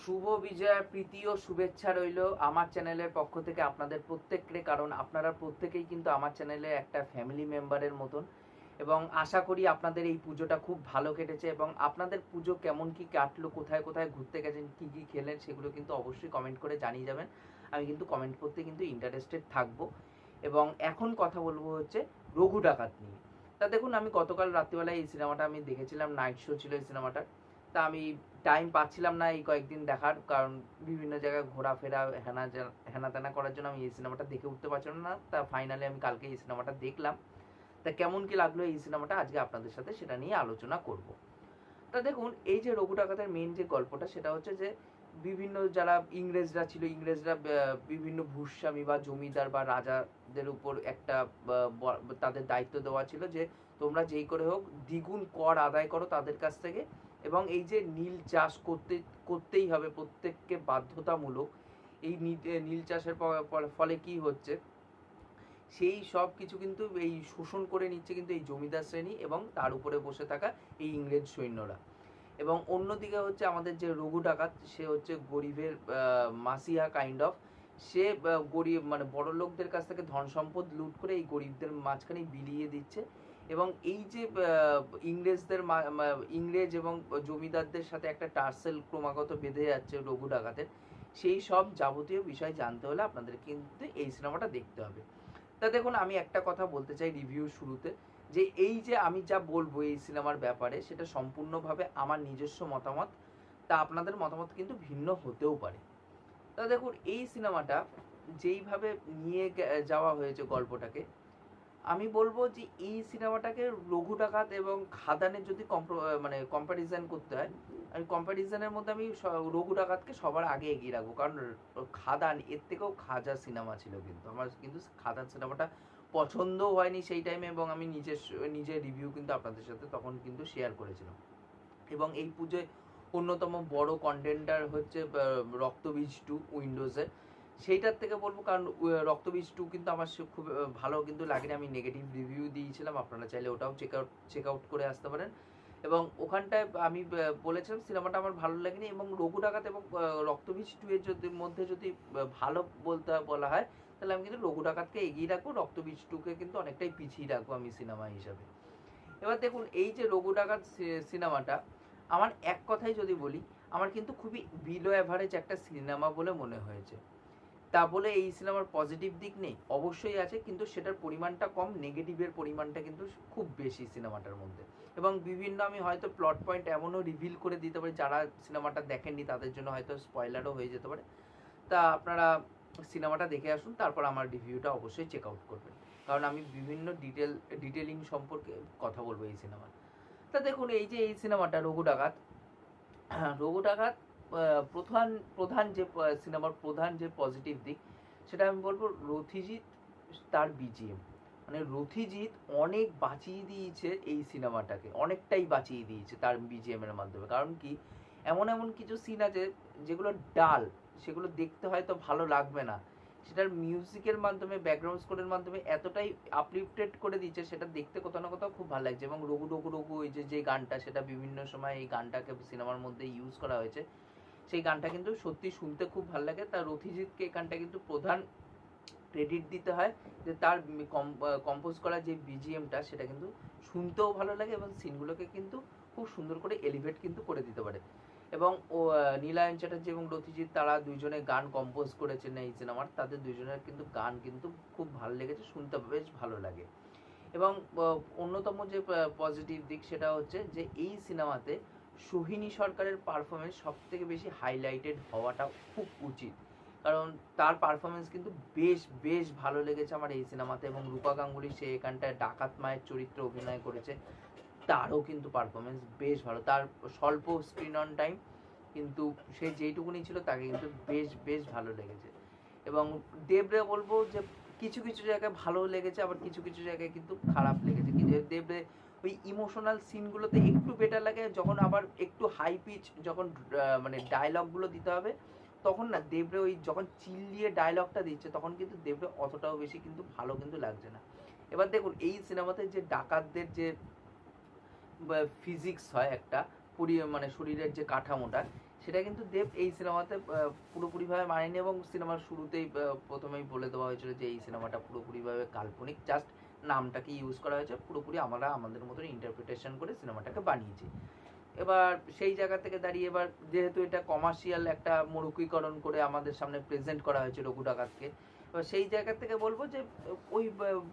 শুভ বিজয়ার প্রীতি ও শুভেচ্ছা রইল আমার চ্যানেলের পক্ষ থেকে আপনাদের প্রত্যেককে, কারণ আপনারা প্রত্যেকেই কিন্তু আমার চ্যানেলে একটা ফ্যামিলি মেম্বারের মতন। এবং আশা করি আপনাদের এই পুজোটা খুব ভালো কেটেছে এবং আপনাদের পুজো কেমন কি কাটলো, কোথায় কোথায় ঘুরতে গেছেন, কি কি খেলেন, সেগুলো কিন্তু অবশ্যই কমেন্ট করে জানিয়ে যাবেন। আমি কিন্তু কমেন্ট করতে কিন্তু ইন্টারেস্টেড থাকবো। এবং এখন কথা বলবো হচ্ছে রঘু ডাকাত নিয়ে। তা দেখুন, আমি গতকাল রাত্রিবেলায় এই সিনেমাটা আমি দেখেছিলাম, নাইট শো ছিল এই সিনেমাটার। তা আমি টাইম পাচ্ছিলাম না এই কয়েকদিন দেখার, কারণ বিভিন্ন জায়গায় ঘোরাফেরা হেনা তেনা করার জন্য আমি এই সিনেমাটা দেখে উঠতে পারছিলাম না। তা ফাইনালি আমি কালকে এই সিনেমাটা দেখলাম। তা কেমন কি লাগলো এই সিনেমাটা, আজকে আপনাদের সাথে সেটা নিয়ে আলোচনা করব। তা দেখুন, এই যে রঘু ডাকাতের মেইন যে গল্পটা, সেটা হচ্ছে যে বিভিন্ন যারা ইংরেজরা ছিল, ইংরেজরা বিভিন্ন ভূস্বামী বা জমিদার বা রাজাদের উপর একটা তাদের দায়িত্ব দেওয়া ছিল যে তোমরা যেই করে হোক দ্বিগুণ কর আদায় করো তাদের কাছ থেকে। এবং এই যে নীল চাষ করতেই হবে প্রত্যেককে বাধ্যতামূলক। এই নীল চাষের ফলে কি হচ্ছে, সেই সব কিছু কিন্তু এই শোষণ করে নিচ্ছে কিন্তু এই জমিদার শ্রেণী এবং তার উপরে বসে থাকা এই ইংরেজ সৈন্যরা। এবং অন্যদিকে হচ্ছে আমাদের যে রঘু ডাকাত, সে হচ্ছে গরিবের মাসিহা কাইন্ড অফ। সে গরিব মানে বড় লোকদের কাছ থেকে ধন সম্পদ লুট করে এই গরিবদের মাঝখানে বিলিয়ে দিচ্ছে। এবং এই যে ইংরেজ এবং জমিদারদের সাথে একটা টার্সেল ক্রমাগত বেঁধে যাচ্ছে রঘু ডাকাতের, সেই সব যাবতীয় বিষয় জানতে হলে আপনাদের কিন্তু এই সিনেমাটা দেখতে হবে। তা দেখুন, আমি একটা কথা বলতে চাই রিভিউ শুরুতে, যে এই যে আমি যা বলবো এই সিনেমার ব্যাপারে, সেটা সম্পূর্ণভাবে আমার নিজস্ব মতামত। তা আপনাদের মতামত কিন্তু ভিন্ন হতেও পারে। তা দেখুন, এই সিনেমাটা যেইভাবে নিয়ে যাওয়া হয়েছে গল্পটাকে, আমি বলবো যে এই সিনেমাটাকে রঘু ডাকাত এবং খাদানের যদি কম্পারিজন করতে হয়, আমি কম্পারিজনের মধ্যে আমি রঘু ডাকাতকে সবার আগে এগিয়ে রাখবো। কারণ খাদান এর থেকেও খাজা সিনেমা ছিল, কিন্তু আমার কিন্তু খাদান সিনেমাটা পছন্দও হয়নি সেই টাইমে, এবং আমি নিজের রিভিউ কিন্তু আপনাদের সাথে তখন কিন্তু শেয়ার করেছিলাম। এবং এই পুজোয় অন্যতম বড় কন্টেন্ডার হচ্ছে রক্তবীজ 2 উইন্ডোজের। সেইটার থেকে বলবো, কারণ রক্তবীজ 2 কিন্তু আমার খুব ভালো কিন্তু লাগেনি, আমি নেগেটিভ রিভিউ দিয়েছিলাম, আপনারা চাইলে ওটাও চেক আউট করে আসতে পারেন। এবং ওখানটায় আমি বলেছিলাম সিনেমাটা আমার ভালো লাগেনি। এবং রঘু ডাকাত এবং রক্তবীজ 2 এর মধ্যে যদি ভালো বলা হয়, তাহলে আমি কিন্তু রঘু ডাকাতকে এগিয়ে রাখবো, রক্তবীজ 2কে কিন্তু অনেকটাই পিছিয়ে রাখবো আমি সিনেমা হিসাবে। এবার দেখুন, এই যে রঘু ডাকাত সিনেমাটা, আমার এক কথাই যদি বলি, আমার কিন্তু খুবই বিলো অ্যাভারেজ একটা সিনেমা বলে মনে হয়েছে। তা বলে এই সিনেমার পজিটিভ দিক নেই, অবশ্যই আছে, কিন্তু সেটার পরিমাণটা কম, নেগেটিভের পরিমাণটা কিন্তু খুব বেশি সিনেমাটার মধ্যে। এবং বিভিন্ন আমি হয়তো প্লট পয়েন্ট এমনও রিভিল করে দিতে পারি, যারা সিনেমাটা দেখেননি তাদের জন্য হয়তো স্পয়লারও হয়ে যেতে পারে। তা আপনারা সিনেমাটা দেখে আসুন, তারপর আমার রিভিউটা অবশ্যই চেক আউট করবেন, কারণ আমি বিভিন্ন ডিটেলিং সম্পর্কে কথা বলবো এই সিনেমার। তা দেখুন, এই যে এই সিনেমাটা রঘু ডাকাত, রঘু ডাকাত প্রধান প্রধান যে সিনেমার প্রধান যে পজিটিভ দিক, সেটা আমি বলবো রথিজিৎ, তার বিজিএম। মানে রথিজিৎ অনেক বাঁচিয়ে দিয়েছে এই সিনেমাটাকে, অনেকটাই বাঁচিয়ে দিয়েছে তার বিজিএম এর মাধ্যমে। কারণ কি, এমন এমন কিছু সিন আছে যেগুলো ডাল, সেগুলো দেখতে হয়তো ভালো লাগবে না, সেটার মিউজিকের মাধ্যমে, ব্যাকগ্রাউন্ড স্কোরের মাধ্যমে এতটাই আপলিফটেড করে দিচ্ছে, সেটা দেখতে কোথাও না কোথাও খুব ভালো লাগছে। এবং রঘু রঘু রঘু ওই যে গানটা, সেটা বিভিন্ন সময় এই গানটাকে সিনেমার মধ্যে ইউজ করা হয়েছে, সেই গানটা কিন্তু সত্যি শুনতে খুব ভালো লাগে। তার রথিজিৎকে এই গানটা কিন্তু প্রধান ক্রেডিট দিতে হয়, যে তার কম্পোজ করা যে বিজিএমটা, সেটা কিন্তু শুনতেও ভালো লাগে এবং সিনগুলোকে কিন্তু খুব সুন্দর করে এলিভেট কিন্তু করে দিতে পারে। এবং নীলায়ন চ্যাটার্জি এবং রথিজিৎ, তারা দুইজনে গান কম্পোজ করেছেন এই সিনেমার, তাদের দুইজনের কিন্তু গান কিন্তু খুব ভালো লেগেছে, শুনতে বেশ ভালো লাগে। এবং অন্যতম যে পজিটিভ দিক, সেটা হচ্ছে যে এই সিনেমাতে সোহিনী সরকারের পারফরমেন্স সব থেকে বেশি হাইলাইটেড হওয়াটা খুব উচিত, কারণ তার পারফরমেন্স কিন্তু বেশ বেশ ভালো লেগেছে আমার এই সিনেমাতে। এবং রূপা গাঙ্গুলি, সে এখানটায় ডাকাত মায়ের চরিত্রে অভিনয় করেছে, তারও কিন্তু পারফরমেন্স বেশ ভালো। তার স্বল্প স্ক্রিন অন টাইম, কিন্তু সে যেইটুকুনি ছিল তাকে কিন্তু বেশ বেশ ভালো লেগেছে। এবং দেবরে বলবো যে কিছু কিছু জায়গায় ভালো লেগেছে, আবার কিছু কিছু জায়গায় কিন্তু খারাপ লেগেছে। কিন্তু দেবরে ওই ইমোশনাল সিনগুলোতে একটু বেটার লাগে, যখন আবার একটু হাই পিচ যখন মানে ডায়লগগুলো দিতে হবে, তখন না দেবরে ওই যখন চিল্লিয়ে ডায়লগটা দিচ্ছে, তখন কিন্তু দেবরে অতটাও বেশি কিন্তু ভালো কিন্তু লাগছে না। এবার দেখুন, এই সিনেমাতে যে ডাকাতদের যে ফিজিক্স হয় একটা, মানে শরীরের যে কাঠামোটা, সেটা কিন্তু দেব এই সিনেমাতে পুরোপুরিভাবে মানেনি, এবং সিনেমার শুরুতেই প্রথমেই বলে দেওয়া হয়েছিল যে এই সিনেমাটা পুরোপুরিভাবে কাল্পনিক, জাস্ট নামটাকে ইউজ করা হয়েছে, পুরোপুরি আমরা আমাদের মতন ইন্টারপ্রিটেশন করে সিনেমাটাকে বানিয়েছি। এবার সেই জায়গা থেকে দাঁড়িয়ে এবার যেহেতু এটা কমার্শিয়াল একটা মোড়কীকরণ করে আমাদের সামনে প্রেজেন্ট করা হয়েছে রঘু ডাকাতকে, এবার সেই জায়গা থেকে বলবো যে ওই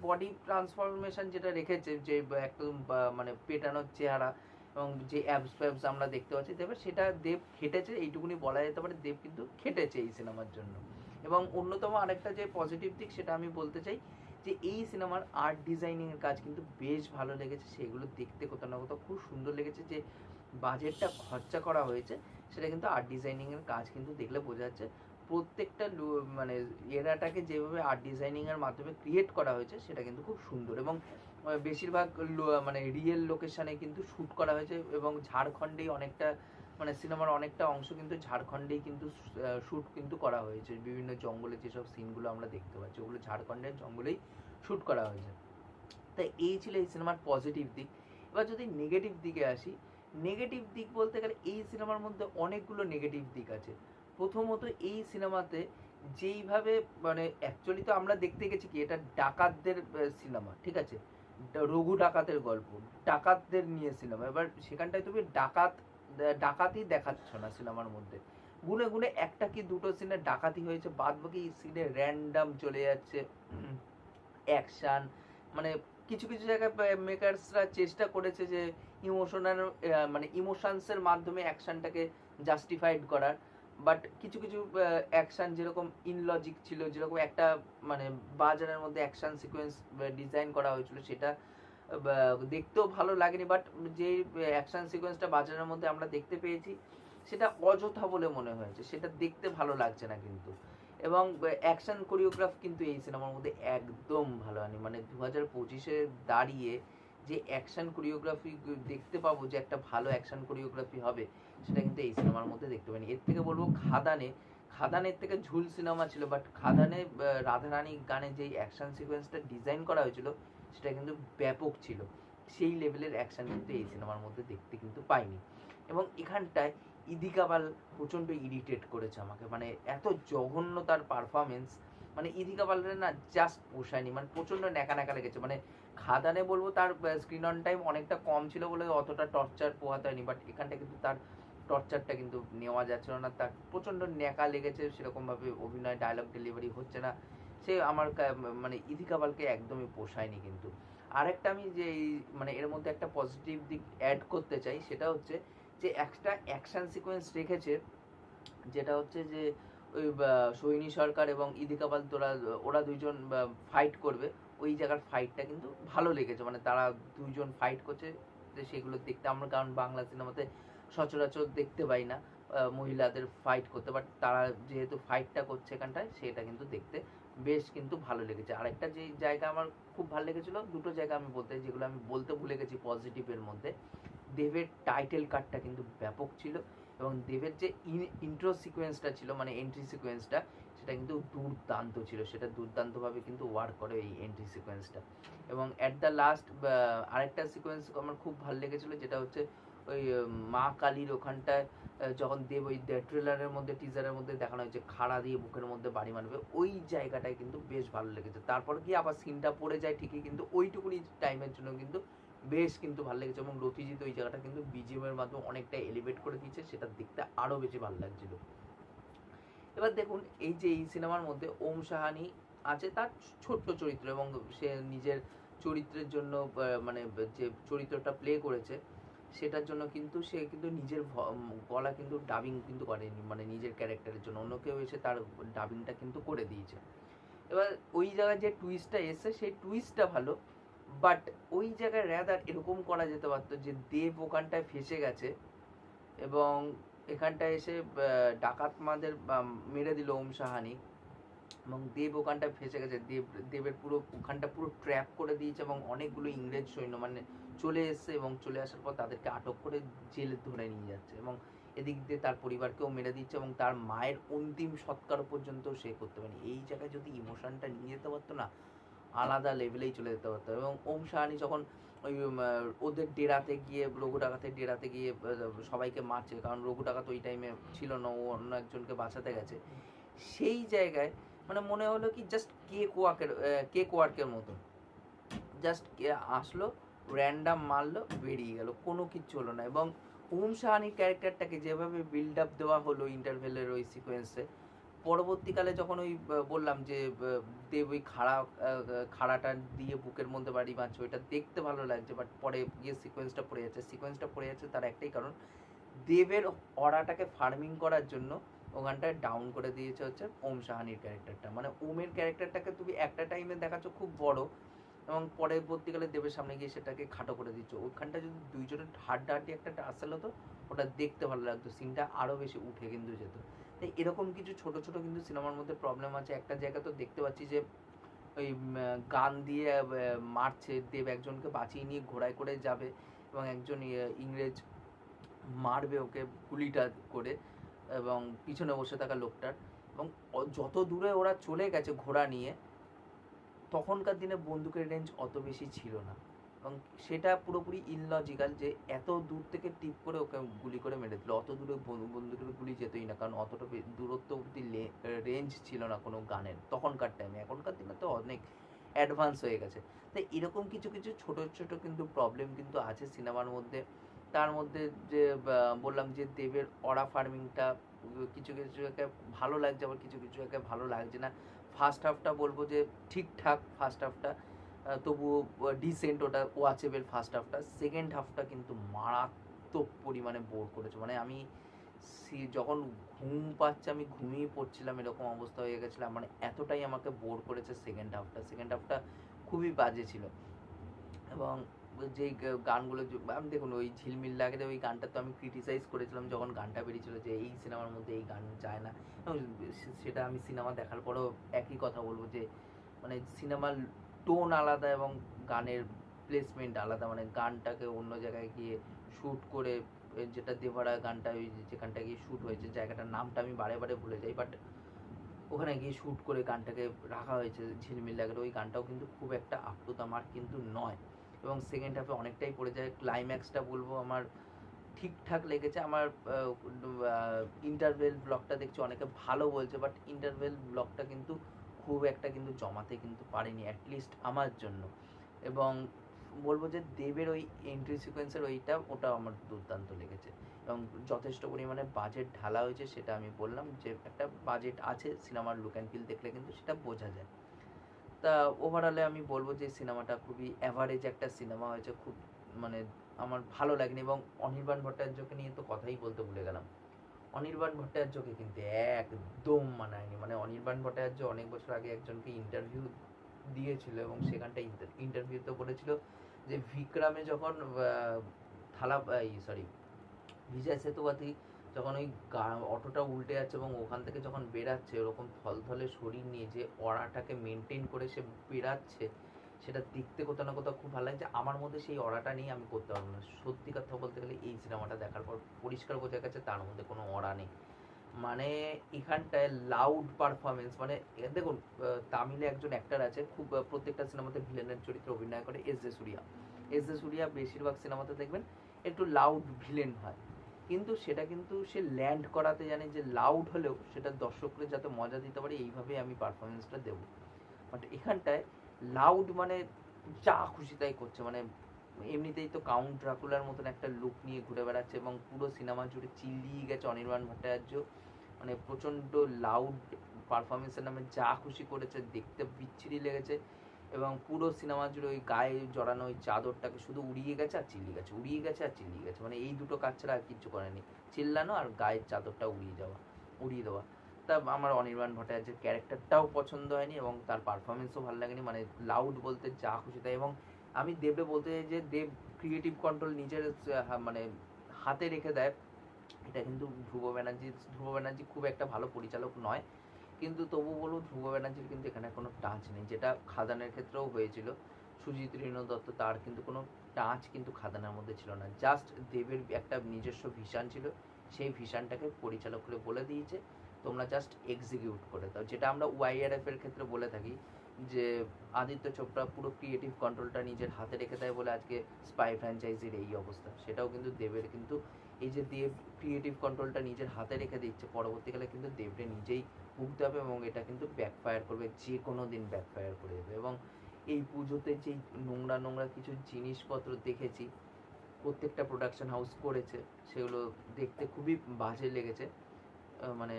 বডি ট্রান্সফরমেশন যেটা রেখেছে, যে একদম মানে পেটানোর চেহারা এবং যে অ্যাবস ফ্যাবস আমরা দেখতে পাচ্ছি দেবের, সেটা দেব খেটেছে, এইটুকুনি বলা যেতে পারে। দেব কিন্তু খেটেছে এই সিনেমার জন্য। এবং অন্যতম আরেকটা যে পজিটিভ দিক সেটা আমি বলতে চাই যে এই সিনেমার আর্ট ডিজাইনিং এর কাজ কিন্তু বেশ ভালো লেগেছে, সেগুলো দেখতে কোথাও না কোথাও খুব সুন্দর লেগেছে। যে বাজেটটা খরচা করা হয়েছে সেটা কিন্তু আর্ট ডিজাইনিং এর কাজ কিন্তু দেখলে বোঝা যাচ্ছে। প্রত্যেকটা মানে এরাটাকে যেভাবে আর্ট ডিজাইনিং এর মাধ্যমে ক্রিয়েট করা হয়েছে সেটা কিন্তু খুব সুন্দর, এবং বেশিরভাগ মানে রিয়েল লোকেশনে কিন্তু শ্যুট করা হয়েছে, এবং ঝাড়খণ্ডেই অনেকটা মানে সিনেমার অনেকটা অংশ কিন্তু ঝাড়খণ্ডেই কিন্তু শ্যুট কিন্তু করা হয়েছে। বিভিন্ন জঙ্গলে যেসব সিনগুলো আমরা দেখতে পাচ্ছি ওগুলো ঝাড়খণ্ডের জঙ্গলেই শ্যুট করা হয়েছে। তাই এই ছিল এই সিনেমার পজিটিভ দিক। এবার যদি নেগেটিভ দিকে আসি, নেগেটিভ দিক বলতে গেলে এই সিনেমার মধ্যে অনেকগুলো নেগেটিভ দিক আছে। প্রথমত এই সিনেমাতে যেইভাবে মানে অ্যাকচুয়ালি তো আমরা দেখতে গেছি কি এটা ডাকাতদের সিনেমা, ঠিক আছে, রঘু ডাকাতের গল্প, ডাকাতদের নিয়ে সিনেমা। এবার সেখানটায় তুমি ডাকাতি দেখাচ্ছ না সিনেমার মধ্যে, গুনে গুনে একটা কি দুটো সিনে ডাকাতি হয়েছে, বাদ বাকি সিনে র্যান্ডাম চলে যাচ্ছে অ্যাকশন। মানে কিছু কিছু জায়গায় মেকার্সরা চেষ্টা করেছে যে ইমোশনাল মানে ইমোশনসের মাধ্যমে অ্যাকশনটাকে জাস্টিফাইড করার, বাট কিছু কিছু অ্যাকশন যেরকম ইনলজিক ছিল, যেরকম একটা মানে বাজারের মধ্যে অ্যাকশন সিকোয়েন্স ডিজাইন করা হয়েছিল সেটা দেখতেও ভালো লাগেনি, বাট যে অ্যাকশন সিকোয়েন্সটা বাজারের মধ্যে আমরা দেখতে পেয়েছি সেটা অযথা বলে মনে হয়েছে, সেটা দেখতে ভালো লাগছে না কিন্তু। এবং অ্যাকশন কোরিওগ্রাফ কিন্তু এই সিনেমার মধ্যে একদম ভালো হয়নি। মানে 2025-এ দাঁড়িয়ে যে অ্যাকশন কোরিওগ্রাফি দেখতে পাবো, যে একটা ভালো অ্যাকশন কোরিওগ্রাফি হবে, সেটা কিন্তু এই সিনেমার মধ্যে দেখতে পাইনি। এর থেকে বলবো খাদানের থেকে ঝুল সিনেমা ছিল, বাট খাদানে রাধারানী গানে যেই অ্যাকশন সিকোয়েন্সটা ডিজাইন করা হয়েছিল সেটা কিন্তু ব্যাপক ছিল। সেই লেভেলের অ্যাকশন কিন্তু এই সিনেমার মধ্যে দেখতে কিন্তু পাইনি। এবং এখানটায় ইদিকা পাল প্রচণ্ড ইরিটেট করেছে আমাকে, মানে এত জঘন্য তার পারফরমেন্স, মানে ইদিকা পালের না জাস্ট পোষায়নি, মানে প্রচণ্ড ন্যাকা ন্যাকা লেগেছে। মানে খাদানে বলবো তার স্ক্রিন অন টাইম অনেকটা কম ছিল বলে অতটা টর্চার পোহাতে হয়নি, বাট এখানটা কিন্তু তার টর্চারটা কিন্তু নেওয়া যাচ্ছিল না, তার প্রচণ্ড ন্যাকা লেগেছে, সেরকমভাবে অভিনয় ডায়লগ ডেলিভারি হচ্ছে না, সে আমার মানে ইদিকা পালকে একদমই পোষায়নি কিন্তু। আরেকটা আমি যে মানে এর মধ্যে একটা পজিটিভ দিক অ্যাড করতে চাই, সেটা হচ্ছে যে একটা অ্যাকশন সিকোয়েন্স রেখেছে, যেটা হচ্ছে যে ওই সোহিনী সরকার এবং ইদিকা পাল ওরা দুইজন ফাইট করবে, ওই জায়গার ফাইটটা কিন্তু ভালো লেগেছে। মানে তারা দুইজন ফাইট করছে, সেগুলো দেখতে আমরা, কারণ বাংলা সিনেমাতে সচরাচর দেখতে পাই না মহিলাদের ফাইট করতে, বাট তারা যেহেতু ফাইটটা করছে এখানটায়, সেটা কিন্তু দেখতে বেশ কিন্তু ভালো লেগেছে। আরেকটা যে জায়গা আমার খুব ভালো লেগেছিল, দুটো জায়গা আমি বলতে, যেগুলো আমি বলতে ভুলে গেছি পজিটিভের মধ্যে, দেবের টাইটেল কার্ডটা কিন্তু ব্যাপক ছিল, এবং দেবের যে ইন্ট্রো সিকোয়েন্সটা ছিল মানে এন্ট্রি সিকোয়েন্সটা, সেটা কিন্তু দুর্দান্ত ছিল, সেটা দুর্দান্তভাবে কিন্তু ওয়ার্ক করে এই এন্ট্রি সিকোয়েন্সটা। এবং অ্যাট দ্য লাস্ট আরেকটা সিকোয়েন্স আমার খুব ভালো লেগেছিলো, যেটা হচ্ছে ওই মা কালীর ওখানটায় যখন দেব ওই ট্রেলারের মধ্যে টিজারের মধ্যে দেখানো হয়েছে খাড়া দিয়ে বুকের মধ্যে বাড়ি মারবে, ওই জায়গাটায় কিন্তু বেশ ভালো লেগেছে। তারপর কি আবার সিনটা পড়ে যায় ঠিকই, কিন্তু ওইটুকুনি টাইমের জন্য কিন্তু বেশ কিন্তু ভালো লেগেছে। এবং রথিজিৎ ওই জায়গাটা কিন্তু বিজিএম এর মাধ্যমে অনেকটা এলিভেট করে দিয়েছে, সেটা দেখতে আরো বেশি ভালো লাগছিল। এবার দেখুন এই যে এই সিনেমার মধ্যে ওম সাহানি আছে, তার ছোট্ট চরিত্র, এবং সে নিজের চরিত্রের জন্য মানে যে চরিত্রটা প্লে করেছে সেটার জন্য কিন্তু সে কিন্তু নিজের গলা কিন্তু ডাবিং কিন্তু করেনি, মানে নিজের ক্যারেক্টারের জন্য অন্য কেউ এসে তার ডাবিংটা কিন্তু করে দিয়েছে। এবার ওই জায়গায় যে টুইস্টটা এসে সেই টুইস্টটা ভালো, বাট ওই জায়গায় র্যাদার এরকম করা যেতে পারতো যে দেব ওখানটায় ফেসে গেছে এবং এখানটায় এসে ডাকাতমাদের মেরে দিল ওম সাহানি, এবং দেব ওখানটায় ফেসে গেছে, দেবের পুরো ওখানটা পুরো ট্র্যাপ করে দিয়েছে, এবং অনেকগুলো ইংরেজ সৈন্য মানে চলে এসছে, এবং চলে আসার পর তাদেরকে আটক করে জেলে ধরে নিয়ে যাচ্ছে, এবং এদিক দিয়ে তার পরিবারকেও মেরে দিচ্ছে, এবং তার মায়ের অন্তিম সৎকার পর্যন্ত সে করতে পারেনি। এই জায়গায় যদি ইমোশনটা নিয়ে যেতে পারতো না, আলাদা লেভেলেই চলে যেতে পারতো। এবং ওম সাহানি যখন ওই ওদের ডেরাতে গিয়ে, রঘু ডাকাতের ডেরাতে গিয়ে সবাইকে মারছে, কারণ রঘু ডাকাত ওই টাইমে ছিল না, ও অন্য একজনকে বাঁচাতে গেছে। সেই জায়গায় মানে মনে হলো কি জাস্ট কেক ওয়ার্কের মতো, জাস্ট আসলো, র্যান্ডাম মারলো, বেরিয়ে গেল, কোনো কিচ্ছু হলো না। এবং ওম সাহানির ক্যারেক্টারটাকে যেভাবে বিল্ড আপ দেওয়া হলো ইন্টারভেলের ওই সিকোয়েন্সে, পরবর্তীকালে যখন ওই বললাম যে দেব ওই খাড়াটা দিয়ে বুকের মধ্যে বাড়ি মারছে, ওইটা দেখতে ভালো লাগছে, বাট পরে গিয়ে সিকোয়েন্সটা পড়ে যাচ্ছে তার একটাই কারণ, দেবের অরাটাকে ফার্মিং করার জন্য ওখানটায় ডাউন করে দিয়েছে হচ্ছে ওম সাহানির ক্যারেক্টারটা। মানে ওমের ক্যারেক্টারটাকে তুমি একটা টাইমে দেখাচ্ছ খুব বড়, এবং পরবর্তীকালে দেবের সামনে গিয়ে সেটাকে খাটো করে দিচ্ছ। ওইখানটা যদি দুইজনের হাড্ডাহাড্ডি একটা টাসেল হতো, ওটা দেখতে ভালো লাগতো, সিনটা আরও বেশি উঠে কিন্তু যেত। তাই এরকম কিছু ছোট ছোট কিন্তু সিনেমার মধ্যে প্রবলেম আছে। একটা জায়গা তো দেখতে পাচ্ছি যে ওই গান দিয়ে মারছে, দেব একজনকে বাঁচিয়ে নিয়ে ঘোড়ায় করে যাবে এবং একজন ইংরেজ মারবে ওকে গুলিটা করে, এবং পিছনে বসে থাকা লোকটার, এবং যত দূরে ওরা চলে গেছে ঘোড়া নিয়ে, তখনকার দিনে বন্দুকের রেঞ্জ অত বেশি ছিল না, এবং সেটা পুরোপুরি ইললজিক্যাল যে এত দূর থেকে টিপ করে ওকে গুলি করে মেরে দিল। অত দূরে বন্দুকের গুলি যেতই না, কারণ অতটা দূরত্ব অব্দি রেঞ্জ ছিল না কোনো গানের তখনকার টাইমে। এখনকার দিনে তো অনেক অ্যাডভান্স হয়ে গেছে। তাই এরকম কিছু কিছু ছোট ছোট কিন্তু প্রবলেম কিন্তু আছে সিনেমার মধ্যে। তার মধ্যে যে বললাম যে দেবের অরা ফার্মিংটা কিছু কিছু ভালো লাগছে, আবার কিছু কিছু ভালো লাগছে না। ফার্স্ট হাফটা বলবো যে ঠিকঠাক, ফার্স্ট হাফটা তবুও ডিসেন্ট, ওটা ওয়াচেবল ফার্স্ট হাফটা। সেকেন্ড হাফটা কিন্তু মারাত্মক পরিমাণে বোর করেছে। মানে আমি যখন ঘুম পাচ্ছে আমি ঘুমিয়ে পড়ছিলাম, এরকম অবস্থা হয়ে গেছিলাম, মানে এতটাই আমাকে বোর করেছে সেকেন্ড হাফটা খুবই বাজে ছিল। এবং যেই গানগুলো আমি দেখুন ওই ঝিলমিল লাগে, ওই গানটা তো আমি ক্রিটিসাইজ করেছিলাম যখন গানটা বেরিয়েছিল যে এই সিনেমার মধ্যে এই গান যায় না। সেটা আমি সিনেমা দেখার পরেও একই কথা বলবো যে মানে সিনেমার টোন আলাদা এবং গানের প্লেসমেন্ট আলাদা। মানে গানটাকে অন্য জায়গায় গিয়ে শ্যুট করে, যেটা দেভারা গানটা ওই যেখানটা গিয়ে শ্যুট হয়েছে, জায়গাটার নামটা আমি বারে বারে ভুলে যাই, বাট ওখানে গিয়ে শ্যুট করে গানটাকে রাখা হয়েছে ঝিলমিল লাগে, ওই গানটাও কিন্তু খুব একটা আপ টু দ্য মার্ক কিন্তু নয়। এবং সেকেন্ড হাফে অনেকটাই পড়ে যায়। ক্লাইম্যাক্সটা বলবো আমার ঠিকঠাক লেগেছে। আমার ইন্টারভেল ব্লকটা দেখছি অনেকে ভালো বলছে, বাট ইন্টারভেল ব্লকটা কিন্তু খুব একটা কিন্তু জমাতে কিন্তু পারেনি, অ্যাটলিস্ট আমার জন্য। এবং বলবো যে দেবের ওই এন্ট্রি সিকোয়েন্সের ওটা আমার দুর্দান্ত লেগেছে, এবং যথেষ্ট পরিমাণে বাজেট ঢালা হয়েছে, সেটা আমি বললাম যে একটা বাজেট আছে সিনেমার, লুক অ্যান্ড ফিল দেখলে কিন্তু সেটা বোঝা যায়। তা ওভারঅলে আমি বলবো যে সিনেমাটা খুবই অ্যাভারেজ একটা সিনেমা হয়েছে, খুব মানে আমার ভালো লাগেনি। এবং অনির্বাণ ভট্টাচার্যকে নিয়ে তো কথাই বলতে ভুলে গেলাম। অনির্বাণ ভট্টাচার্যকে কিন্তু একদম মানায়নি। মানে অনির্বাণ ভট্টাচার্য অনেক বছর আগে একজনকে ইন্টারভিউ দিয়েছিল, এবং সেখানটা ইন্টারভিউতে বলেছিল যে বিক্রমে যখন বিজয় সেতুপতি যখন ওই অটোটা উল্টে যাচ্ছে এবং ওখান থেকে যখন বেরাচ্ছে ওরকম থলথলে শরীর নিয়ে যে অরাটাকে মেনটেন করে সে বেরাচ্ছে, সেটা দেখতে কোথাও না কোথাও খুব ভালো লাগছে। আমার মধ্যে সেই অরাটা নিয়ে আমি করতে পারবো না। সত্যি কথা বলতে গেলে এই সিনেমাটা দেখার পর পরিষ্কার বোঝা গেছে তার মধ্যে কোনো অরা নেই। মানে এখানটায় লাউড পারফরমেন্স, মানে দেখুন তামিলে একজন অ্যাক্টর আছে খুব প্রত্যেকটা সিনেমাতে ভিলেনের চরিত্রে অভিনয় করে, এস জে সুরিয়া বেশিরভাগ সিনেমাতে দেখবেন একটু লাউড ভিলেন হয়, কিন্তু সেটা কিন্তু সে ল্যান্ড করাতে জানে যে লাউড হলেও সেটা দর্শকদের যাতে মজা দিতে পারে, এইভাবেই আমি পারফরমেন্সটা দেবো। বাট এখানটায় লাউড মানে যা খুশি তাই করছে। মানে এমনিতেই তো কাউন্ট ড্রাকুলার মতন একটা লুক নিয়ে ঘুরে বেড়াচ্ছে, এবং পুরো সিনেমা জুড়ে চিল্লিয়ে গেছে অনির্বাণ ভট্টাচার্য। মানে প্রচণ্ড লাউড পারফরমেন্সের নামে যা খুশি করেছে, দেখতে বিচ্ছিরি লেগেছে। এবং পুরো সিনেমা জুড়ে ওই গায়ে জড়ানো ওই চাদরটাকে শুধু উড়িয়ে গেছে আর চিল্লিয়ে গেছে, উড়িয়ে গেছে আর চিল্লিয়ে গেছে, মানে এই দুটো কাজ ছাড়া আর কিচ্ছু করেনি, চিল্লানো আর গায়ের চাদরটা উড়িয়ে দেওয়া। তা আমার অনির্বাণ ভট্টাচার্যের ক্যারেক্টারটাও পছন্দ হয়নি, এবং তার পারফরমেন্সও ভালো লাগেনি। মানে লাউড বলতে যা খুশি তাই। এবং আমি দেবকে বলতে চাই যে দেব ক্রিয়েটিভ কন্ট্রোল নিজের মানে হাতে রেখে দেয়, এটা কিন্তু ধ্রুব ব্যানার্জি খুব একটা ভালো পরিচালক নয়, কিন্তু তবু বলবো ধ্রুব ব্যানার্জির কিন্তু এখানে কোনো টাচ নেই, যেটা খাদানের ক্ষেত্রেও হয়েছিল। সুজিত ঋণ দত্ত, তার কিন্তু কোনো টাচ কিন্তু খাদানের মধ্যে ছিল না। জাস্ট দেবের একটা নিজস্ব ভিশন ছিল, সেই ভিশনটাকে পরিচালক করে বলে দিয়েছে তোমরা জাস্ট এক্সিকিউট করে দাও, যেটা আমরা ওয়াইআরএফ এর ক্ষেত্রে বলে থাকি যে আদিত্য চোপড়া পুরো ক্রিয়েটিভ কন্ট্রোলটা নিজের হাতে রেখে দেয় বলে আজকে স্পাই ফ্র্যাঞ্চাইজির এই অবস্থা। সেটাও কিন্তু দেবের কিন্তু এই যে দেব ক্রিয়েটিভ কন্ট্রোলটা নিজের হাতে রেখে দিচ্ছে, পরবর্তীকালে কিন্তু দেবরে নিজেই ভুগতে হবে এবং এটা কিন্তু ব্যাকফায়ার করবে, যে কোনো দিন ব্যাকফায়ার করে দেবে। এবং এই পুজোতে যেই নোংরা নোংরা কিছু জিনিসপত্র দেখেছি প্রত্যেকটা প্রোডাকশন হাউস করেছে, সেগুলো দেখতে খুবই বাজে লেগেছে। মানে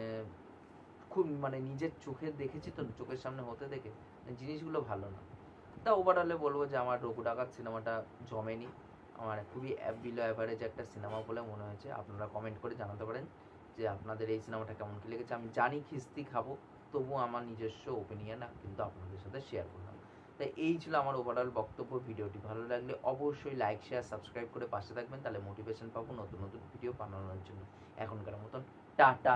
খুব মানে নিজের চোখে দেখেছি তো, চোখের সামনে হতে দেখে জিনিসগুলো ভালো না। তা ওভারঅলে বলবো যে আমার রঘু ডাকাত সিনেমাটা জমেনি, আমার খুবই বিলো অ্যাভারেজ একটা সিনেমা বলে মনে হয়েছে। আপনারা কমেন্ট করে জানাতে পারেন যে আপনাদের এই সিনেমাটা কেমন কী লেগেছে। আমি জানি খিস্তি খাবো, তবুও আমার নিজস্ব ওপিনিয়ন কিন্তু আপনাদের সাথে শেয়ার করলাম। তাই এই ছিল আমার ওভারঅল বক্তব্য। ভিডিওটি ভালো লাগলে অবশ্যই লাইক শেয়ার সাবস্ক্রাইব করে পাশে থাকবেন, তাহলে মোটিভেশন পাবো নতুন নতুন ভিডিও বানানোর জন্য। এখনকার মতন টাটা।